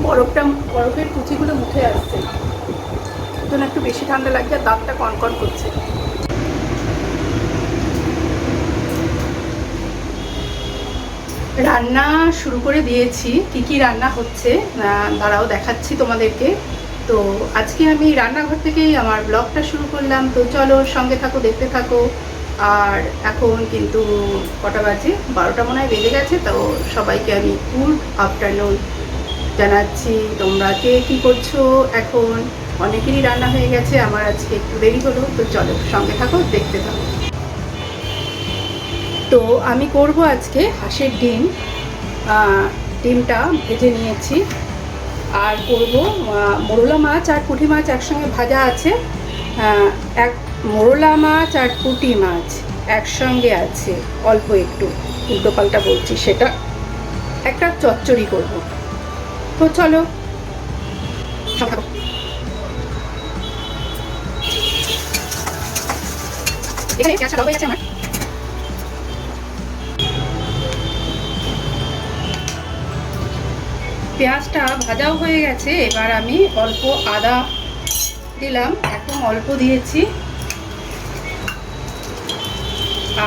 বরফের কুচিগুলো মুখে আসছে, জন্য একটু বেশি ঠান্ডা লাগছে আর দাঁতটা কনকন করছে। রান্না শুরু করে দিয়েছি। কি কি রান্না হচ্ছে দাঁড়াও দেখাচ্ছি তোমাদেরকে। তো আজকে আমি রান্নাঘর থেকেই আমার ব্লগটা শুরু করলাম। তো চলো সঙ্গে থাকো, দেখতে থাকো। আর এখন কিন্তু কটা বাজে, 12টা মনে হয় বেজে গেছে। তো সবাইকে আমি গুড আফটারনুন জানাচ্ছি। তোমরা কে কী করছো এখন? অনেকেরই রান্না হয়ে গেছে, আমার আজকে একটু দেরি হলো। তো চলো সঙ্গে থাকো, দেখতে থাকো। তো আমি করব আজকে হাঁসের ডিম। ডিমটা ভেজে নিয়েছি। আর করব মোরলা মাছ আর পুঁটি মাছ একসঙ্গে ভাজা আছে। এক মোরলা মাছ আর পুঁটি মাছ একসঙ্গে আছে, অল্প একটু উল্টো পাল্টা বলছি, সেটা একটা চচ্চড়ি করব। তো চলো এখানে পেঁয়াজটা লাল হয়ে গেছে আমার। পেঁয়াজটা ভাজাও হয়ে গেছে। এবার আমি অল্প আদা দিলাম, একদম অল্প দিয়েছি।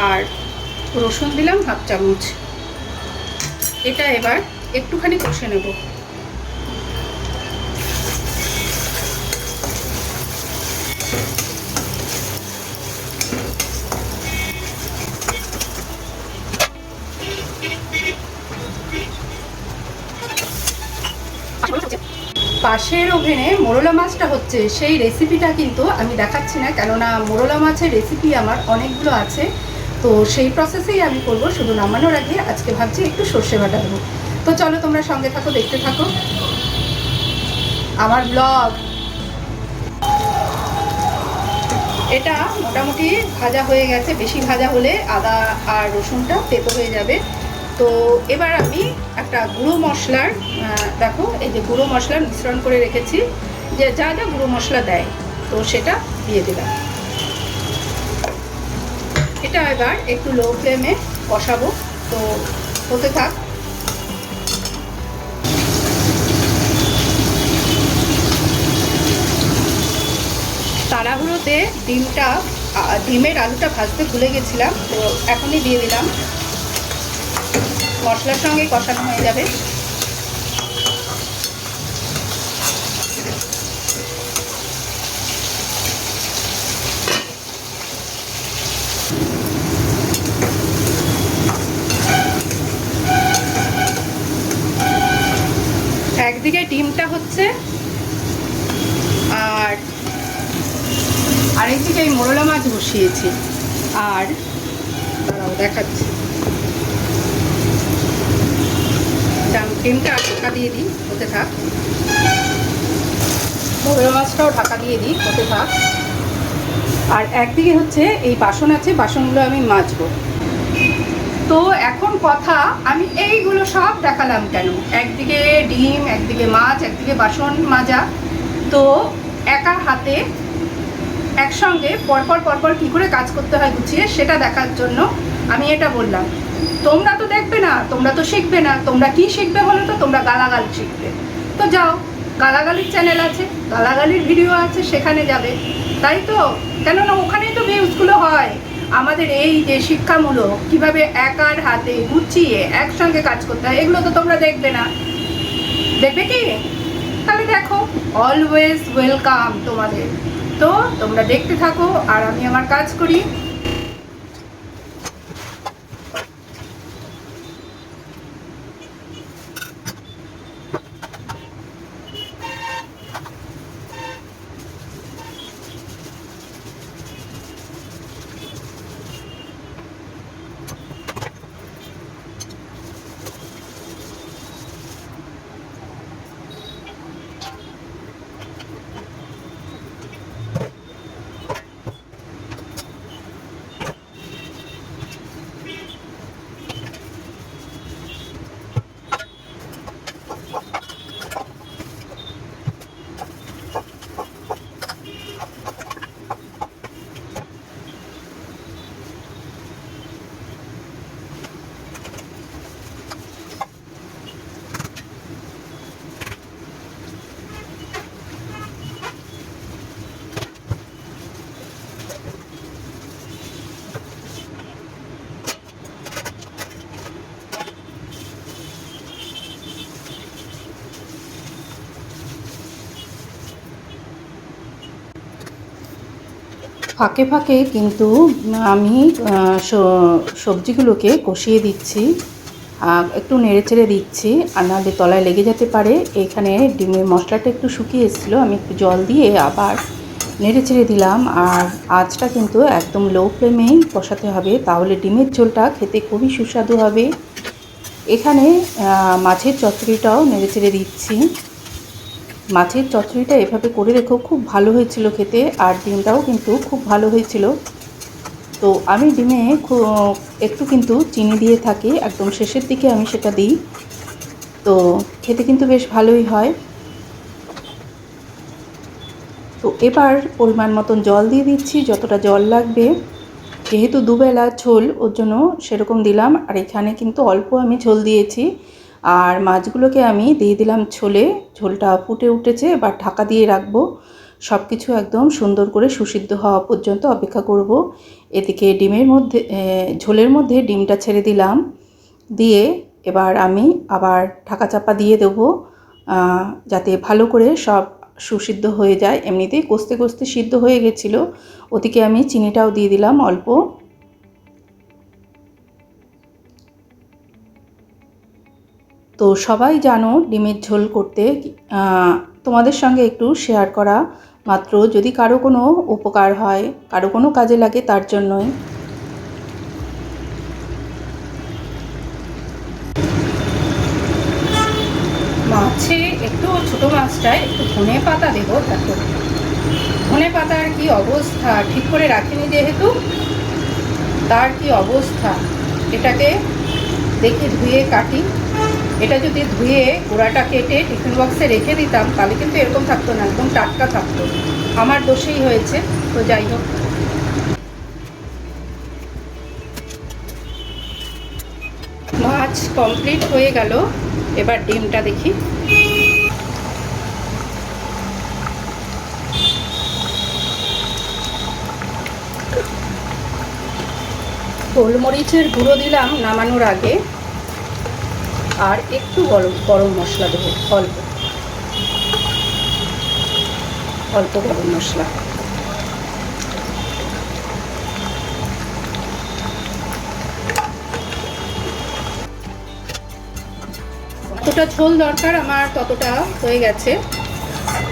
আর রসুন দিলাম হাফ চামচ। এটা এবার একটুখানি কষে নেব। পাশের ওভেনে মোরলা মাছটা হচ্ছে, সেই রেসিপিটা কিন্তু আমি দেখাচ্ছি না, কেননা মোরলা মাছের রেসিপি আমার অনেকগুলো আছে। তো সেই প্রসেসেই আমি করব। শুধু নামানোর আগে আজকে ভাবছি একটু সর্ষে বাটা দেবো। তো চলো তোমরা সঙ্গে থাকো, দেখতে থাকো আমার ব্লগ। এটা মোটামুটি ভাজা হয়ে গেছে। বেশি ভাজা হলে আদা আর রসুনটা তেতো হয়ে যাবে। তো এবার আমি একটা গুঁড়ো মশলার, দেখো এই যে গুঁড়ো মশলার মিশ্রণ করে রেখেছি, যে যা যা গুঁড়ো মশলা দেয়, তো সেটা দিয়ে দিলাম। এটা এবার একটু লো ফ্লেমে কষাবো। তো হতে থাক। তাড়াহুড়োতে ডিমের আলুটা ভাজতে ভুলে গেছিলাম, তো এখনই দিয়ে দিলাম। মশলার সঙ্গে কষানো হয়ে যাবে। একদিকে ডিমটা হচ্ছে আর আরেকদিকে এই মোরলা মাছ বসিয়েছি। আর দেখাচ্ছি, ডিমটা ঢাকা দিয়ে দিই, হতে থাক। মোরলা মাছটাও ঢাকা দিয়ে দিই, হতে থাক। আর একদিকে হচ্ছে এই বাসন আছে, বাসনগুলো আমি মাজবো। তো এখন কথা, আমি এইগুলো সব দেখালাম কেন? একদিকে ডিম, একদিকে মাছ, একদিকে বাসন মাজা। তো একা হাতে একসঙ্গে পরপর পরপর কী করে কাজ করতে হয় গুছিয়ে, সেটা দেখার জন্য আমি এটা বললাম। তোমরা তো দেখবে না, তোমরা তো শিখবে না। তোমরা কি শিখবে বলো তো? তোমরা গালাগাল শিখবে। তো যাও, গালাগালির চ্যানেল আছে, গালাগালির ভিডিও আছে, সেখানে যাবে। তাই তো, কেননা ওখানেই তো ভিউজগুলো হয়। আমাদের এই যে শিক্ষামূলক কীভাবে একার হাতে গুছিয়ে একসঙ্গে কাজ করতে হয়, এগুলো তো তোমরা দেখবে না। দেখবে কি? তাহলে দেখো, অলওয়েজ ওয়েলকাম তোমাদের। তো তোমরা দেখতে থাকো আর আমি আমার কাজ করি। ফাঁকে ফাঁকে কিন্তু আমি সবজিগুলোকে কষিয়ে দিচ্ছি, একটু নেড়েচেড়ে দিচ্ছি, আর নাহলে তলায় লেগে যেতে পারে। এখানে ডিমের মশলাটা একটু শুকিয়ে এসেছিলো, আমি একটু জল দিয়ে আবার নেড়েচেড়ে দিলাম। আর আঁচটা কিন্তু একদম লো ফ্লেমেই কষাতে হবে, তাহলে ডিমের ঝোলটা খেতে খুবই সুস্বাদু হবে। এখানে মাছের চচ্চড়িটাও নেড়েচেড়ে দিচ্ছি। মাছের চচ্চড়িটা এভাবে করে দেখো, খুব ভালো হয়েছিল খেতে, আর ডিমটাও কিন্তু খুব ভালো হয়েছিল। তো আমি ডিমে একটু কিন্তু চিনি দিয়ে থাকি, একদম শেষের দিকে আমি সেটা দিই, তো খেতে কিন্তু বেশ ভালোই হয়। তো এবার পরিমাণ মতন জল দিয়ে দিচ্ছি, যতটা জল লাগবে, যেহেতু দুবেলা ঝোল ওর জন্য সেরকম দিলাম। আর এখানে কিন্তু অল্প আমি ঝোল দিয়েছি, আর মাছগুলোকে আমি দিয়ে দিলাম ঝোলে। ঝোলটা ফুটে উঠেছে, এবার ঢাকা দিয়ে রাখবো, সব কিছু একদম সুন্দর করে সুসিদ্ধ হওয়া পর্যন্ত অপেক্ষা করব। এদিকে ডিমের মধ্যে ঝোলের মধ্যে ডিমটা ছেড়ে দিলাম, দিয়ে এবার আমি আবার ঢাকা চাপা দিয়ে দেবো, যাতে ভালো করে সব সুসিদ্ধ হয়ে যায়। এমনিতেই কষতে কষতে সিদ্ধ হয়ে গেছিলো। ওদিকে আমি চিনিটাও দিয়ে দিলাম অল্প। তো সবাই জানো ডিমের ঝোল করতে, তোমাদের সঙ্গে একটু শেয়ার করা মাত্র, যদি কারো কোনো উপকার হয়, কারো কোনো কাজে লাগে, তার জন্যই। মাছে একটু ছোটো মাছটায় একটু ধনে পাতা দেবো। দেখো ধনে পাতার কি অবস্থা, ঠিক করে রাখিনি যেহেতু, তার কি অবস্থা। এটাকে দেখে ধুয়ে কাটি, এটা যদি ধুয়ে গোড়াটা কেটে টিফিন বক্সে রেখে দিতাম, তাহলে কিন্তু এরকম থাকতো না, একদম টাটকা থাকতো। আমার দোষেই হয়েছে, তো যাই হোক। মাছ কমপ্লিট হয়ে গেল, এবার ডিমটা দেখি। গোলমরিচের গুঁড়ো দিলাম নামানোর আগে, আর একটু গরম মশলা দেবো, অল্প অল্প গরম মশলা। যতটা ঝোল দরকার আমার ততটা হয়ে গেছে,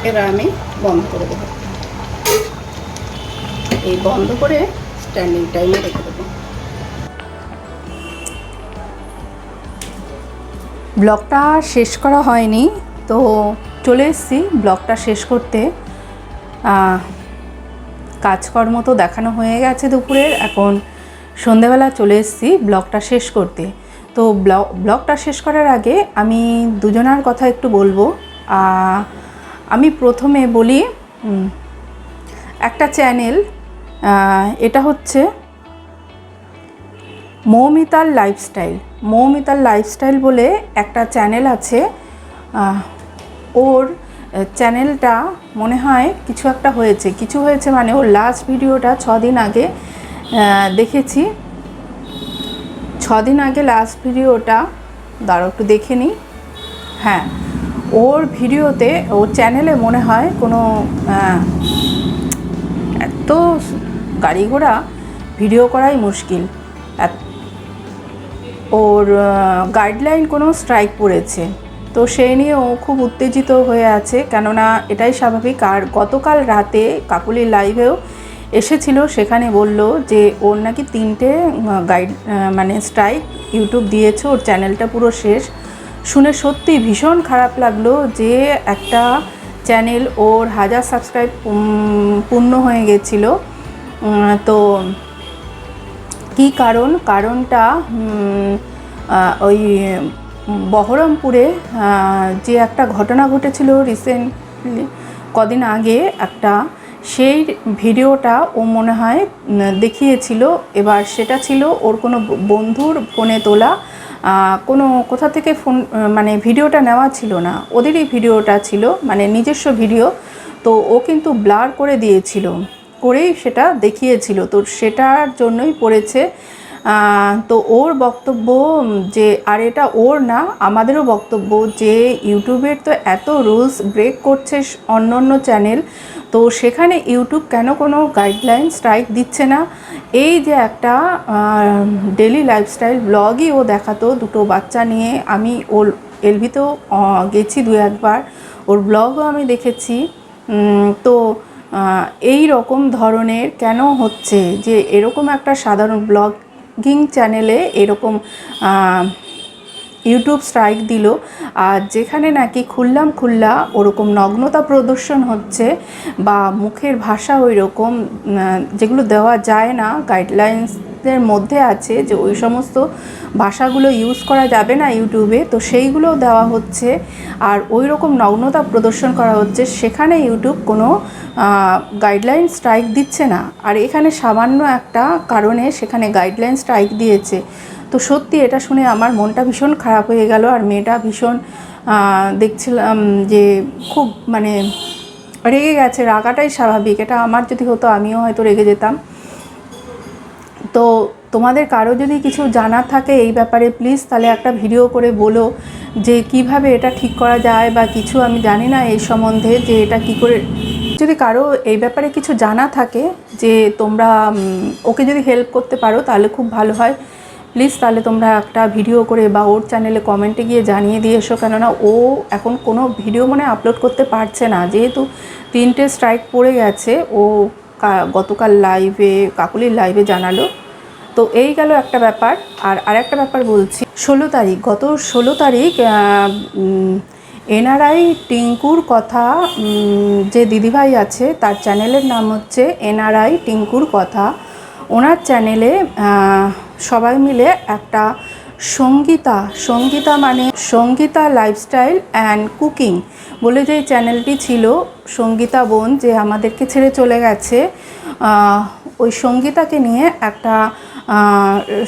এবার আমি বন্ধ করে দেবো। এই বন্ধ করে স্ট্যান্ডিং টাইমে রেখে দেবো। ব্লগটা শেষ করা হয়নি, তো চলে এসেছি ব্লগটা শেষ করতে। কাজকর্ম তো দেখানো হয়ে গেছে দুপুরের, এখন সন্ধেবেলা চলে এসেছি ব্লগটা শেষ করতে। তো ব্লগটা শেষ করার আগে আমি দুজনার কথা একটু বলবো। আমি প্রথমে বলি, একটা চ্যানেল, এটা হচ্ছে মৌমিতার লাইফস্টাইল। মৌমিতার লাইফস্টাইল বলে একটা চ্যানেল আছে। ওর চ্যানেলটা মনে হয় কিছু একটা হয়েছে, কিছু হয়েছে মানে ওর লাস্ট ভিডিওটা 6 দিন আগে দেখেছি। 6 দিন আগে লাস্ট ভিডিওটা, দাঁড়াও একটু দেখে নিই। হ্যাঁ, ওর ভিডিওতে, ওর চ্যানেলে মনে হয় কোনো এত গাড়ি ঘোড়া ভিডিও করাই মুশকিল। ওর গাইডলাইন কোনো স্ট্রাইক পড়েছে, তো সেই নিয়ে ও খুব উত্তেজিত হয়ে আছে, কেননা এটাই স্বাভাবিক। আর গতকাল রাতে কাকুলির লাইভেও এসেছিল, সেখানে বলল যে ওর নাকি 3টে মানে স্ট্রাইক ইউটিউব দিয়েছে, ওর চ্যানেলটা পুরো শেষ। শুনে সত্যি ভীষণ খারাপ লাগলো যে একটা চ্যানেল, ওর 1000 সাবস্ক্রাইব পূর্ণ হয়ে গেছিলো। তো কী কারণটা ওই বহরমপুরে যে একটা ঘটনা ঘটেছিল রিসেন্টলি, কদিন আগে একটা, সেই ভিডিওটা ও মনে হয় দেখিয়েছিল। এবার সেটা ছিল ওর কোনো বন্ধুর ফোনে তোলা, কোনো কোথা থেকে ফোন মানে ভিডিওটা নেওয়া ছিল না, ওদেরই ভিডিওটা ছিল, মানে নিজস্ব ভিডিও। তো ও কিন্তু ব্লার করে দিয়েছিল, করেই সেটা দেখিয়েছিল, তো সেটার জন্যই পড়েছে তো ওর বক্তব্য যে, আর এটা ওর না, আমাদেরও বক্তব্য যে ইউটিউবের তো এত রুলস ব্রেক করছে অন্য অন্য চ্যানেল, তো সেখানে ইউটিউব কেন কোনো গাইডলাইন স্ট্রাইক দিচ্ছে না। এই যে একটা ডেলি লাইফস্টাইল ব্লগই ও দেখাতো দুটো বাচ্চা নিয়ে, আমি ওর এলভিতেও গেছি 2-1 বার, ওর ব্লগও আমি দেখেছি। তো এই রকম ধরনের কেন হচ্ছে যে এরকম একটা সাধারণ ব্লগিং চ্যানেলে এরকম ইউটিউব স্ট্রাইক দিল, আর যেখানে নাকি খুল্লা ওরকম নগ্নতা প্রদর্শন হচ্ছে বা মুখের ভাষা ওই রকম যেগুলো দেওয়া যায় না, গাইডলাইন্সের মধ্যে আছে যে ওই সমস্ত ভাষাগুলো ইউজ করা যাবে না ইউটিউবে, তো সেইগুলোও দেওয়া হচ্ছে আর ওই রকম নগ্নতা প্রদর্শন করা হচ্ছে, সেখানে ইউটিউব কোনো গাইডলাইন স্ট্রাইক দিচ্ছে না। আর এখানে সামান্য একটা কারণে সেখানে গাইডলাইন স্ট্রাইক দিয়েছে। তো সত্যি এটা শুনে আমার মনটা ভীষণ খারাপ হয়ে গেল, আর মেয়েটা ভীষণ দেখছিলাম যে খুব মানে রেগে গেছে। রাগাটাই স্বাভাবিক, এটা আমার যদি হতো আমিও হয়তো রেগে যেতাম। তো তোমাদের কারো যদি কিছু জানার থাকে এই ব্যাপারে প্লিজ তাহলে একটা ভিডিও করে বলো যে কিভাবে এটা ঠিক করা যায়, বা কিছু আমি জানি না এই সম্বন্ধে যে এটা কি করে, যদি কারো এই ব্যাপারে কিছু জানা থাকে যে তোমরা ওকে যদি হেল্প করতে পারো তাহলে খুব ভালো হয়। প্লিজ তাহলে তোমরা একটা ভিডিও করে বা ওর চ্যানেলে কমেন্টে গিয়ে জানিয়ে দিয়ে এসো, কেননা ও এখন কোনো ভিডিও মনে আপলোড করতে পারছে না, যেহেতু 3টে স্ট্রাইক পড়ে গেছে। ও গতকাল লাইভে, কাকুলির লাইভে জানালো। তো এই গেল একটা ব্যাপার। আর আরেকটা ব্যাপার বলছি, 16 তারিখ, গত 16 তারিখ এনআরআই টিঙ্কুর কথা, যে দিদিভাই আছে তার চ্যানেলের নাম হচ্ছে এনআরআই টিঙ্কুর কথা, ওনার চ্যানেলে সবাই মিলে একটা সঙ্গীতা মানে সঙ্গীতা লাইফস্টাইল অ্যান্ড কুকিং বলে যে চ্যানেলটি ছিল, সঙ্গীতা বোন যে আমাদেরকে ছেড়ে চলে গেছে, ওই সঙ্গীতাকে নিয়ে একটা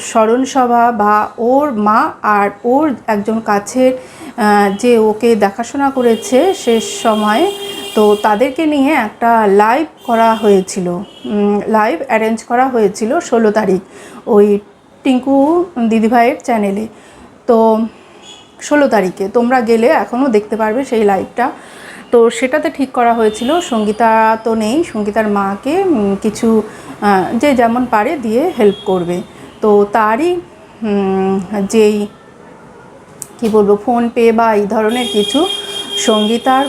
স্মরণসভা বা ওর মা আর ওর একজন কাছের যে ওকে দেখাশোনা করেছে শেষ সময়, তো তাদেরকে নিয়ে একটা লাইভ করা হয়েছিল, লাইভ অ্যারেঞ্জ করা হয়েছিল 16 তারিখ ওই টিঙ্কু দিদিভাইয়ের চ্যানেলে। তো 16 তারিখে তোমরা গেলে এখনও দেখতে পারবে সেই লাইভটা। তো সেটাতে ঠিক করা হয়েছিল সঙ্গীতা তো নেই, সঙ্গীতার মাকে কিছু যে যেমন পারে দিয়ে হেল্প করবে। তো তারই যেই কী বলবো ফোনপে বা এই ধরনের কিছু সঙ্গীতার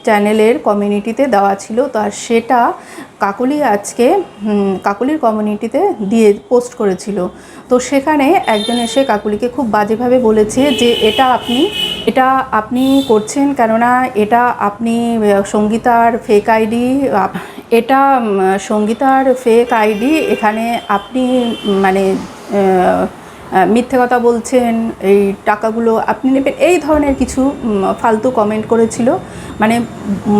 চ্যানেলের কমিউনিটিতে দেওয়া ছিল, তো আর সেটা কাকলি আজকে কাকলির কমিউনিটিতে দিয়ে পোস্ট করেছিল। তো সেখানে একজন এসে কাকলিকে খুব বাজেভাবে বলেছে যে এটা আপনি করছেন, কেননা এটা আপনি সঙ্গীতার ফেক আইডি, এটা সঙ্গীতার ফেক আইডি, এখানে আপনি মানে মিথ্যে কথা বলছেন, এই টাকাগুলো আপনি নেবেন, এই ধরনের কিছু ফালতু কমেন্ট করেছিল।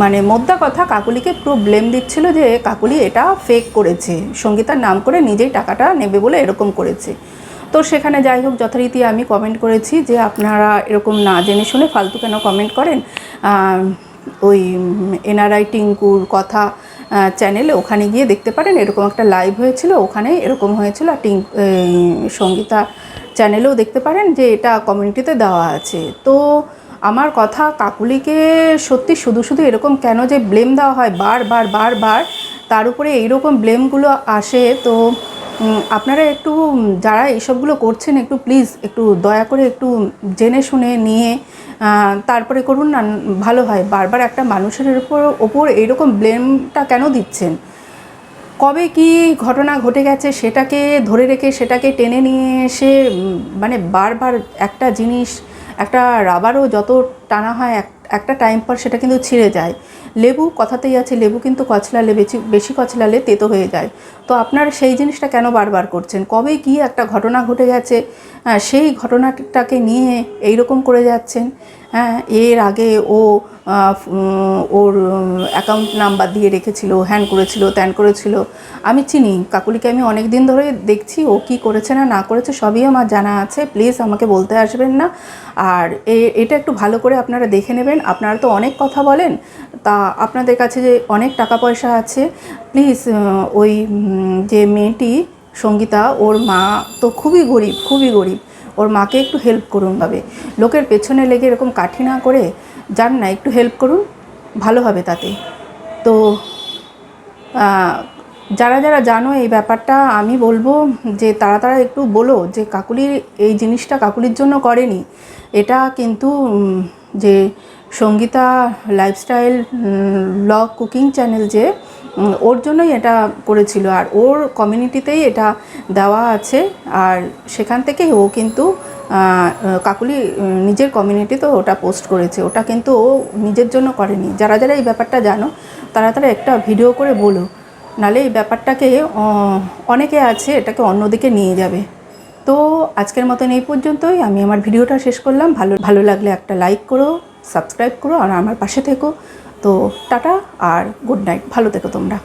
মানে মোদ্দা কথা কাকুলিকে পুরো ব্লেম দিচ্ছিল যে কাকুলি এটা ফেক করেছে, সঙ্গীতার নাম করে নিজেই টাকাটা নেবে বলে এরকম করেছে। তো সেখানে যাই হোক যথারীতি আমি কমেন্ট করেছি যে আপনারা এরকম না জেনে শুনে ফালতু কেন কমেন্ট করেন, ওই এনআরআই টিঙ্কুর কথা চ্যানেলে ওখানে গিয়ে দেখতে পারেন, এরকম একটা লাইভ হয়েছিল, ওখানে এরকম হয়েছিল। আর সঙ্গীতা চ্যানেলেও দেখতে পারেন যে এটা কমিউনিটিতে দেওয়া আছে। তো আমার কথা, কাকুলিকে সত্যি শুধু এরকম কেন যে ব্লেম দেওয়া হয় বার, তার উপরে এইরকম ব্লেমগুলো আসে। তো আপনারা একটু যারা এইসবগুলো করছেন একটু প্লিজ একটু দয়া করে একটু জেনে শুনে নিয়ে তারপরে করুন না, ভালো হয়। বারবার একটা মানুষের ওপর এইরকম ব্লেমটা কেন দিচ্ছেন? কবে কি ঘটনা ঘটে গেছে সেটাকে ধরে রেখে সেটাকে টেনে নিয়ে এসে মানে বারবার একটা জিনিস, একটা রাবারও যত টানা হয় একটা টাইম পর সেটা কিন্তু ছিঁড়ে যায়। লেবু কথাতেই আছে, লেবু কিন্তু কচলালে বেশি কচলালে তেতো হয়ে যায়। তো আপনারা সেই জিনিসটা কেন বারবার করছেন? কবে কি একটা ঘটনা ঘটে গেছে সেই ঘটনাটাকে নিয়ে এইরকম করে যাচ্ছেন। হ্যাঁ, এর আগে ওর অ্যাকাউন্ট নাম্বার দিয়ে রেখেছিল, হ্যান করেছিল, ত্যান করেছিল। আমি চিনি কাকুলিকে, আমি অনেক দিন ধরে দেখছি ও কি করেছে না করেছে সবই আমার জানা আছে। প্লিজ আমাকে বলতে আসবেন না। আর এটা একটু ভালো করে আপনারা দেখে নেবেন। আপনারা তো অনেক কথা বলেন, তা আপনাদের কাছে যে অনেক টাকা পয়সা আছে, প্লিজ ওই যে মেয়েটি সঙ্গীতা ওর মা তো খুবই গরিব, ওর মাকে একটু হেল্প করুন ভাবে, লোকের পেছনে লেগে এরকম কাঠি না করে যান না, একটু হেল্প করুন, ভালো হবে তাতে। তো যারা যারা জানো এই ব্যাপারটা, আমি বলবো যে তারা একটু বলো যে কাকুলির এই জিনিসটা কাকুলির জন্য করেনি, এটা কিন্তু যে Sangeeta lifestyle blog cooking channel যে ওর জন্যই এটা করেছিল, আর ওর কমিউনিটিতেই এটা দেওয়া আছে, আর সেখান থেকে ও কিন্তু কাকুলি নিজের কমিউনিটিতে ওটা পোস্ট করেছে, ওটা কিন্তু ও নিজের জন্য করেনি। যারা যারা এই ব্যাপারটা জানো তারা একটা ভিডিও করে বলো, নালে এই ব্যাপারটাকে অনেকে আছে এটাকে অন্যদিকে নিয়ে যাবে। তো আজকের মতন এই পর্যন্তই, আমি আমার ভিডিওটা শেষ করলাম। ভালো লাগলে একটা লাইক করো, সাবস্ক্রাইব করো আর আমার পাশে থেকো। তো টাটা আর গুড নাইট, ভালো থেকো তোমরা।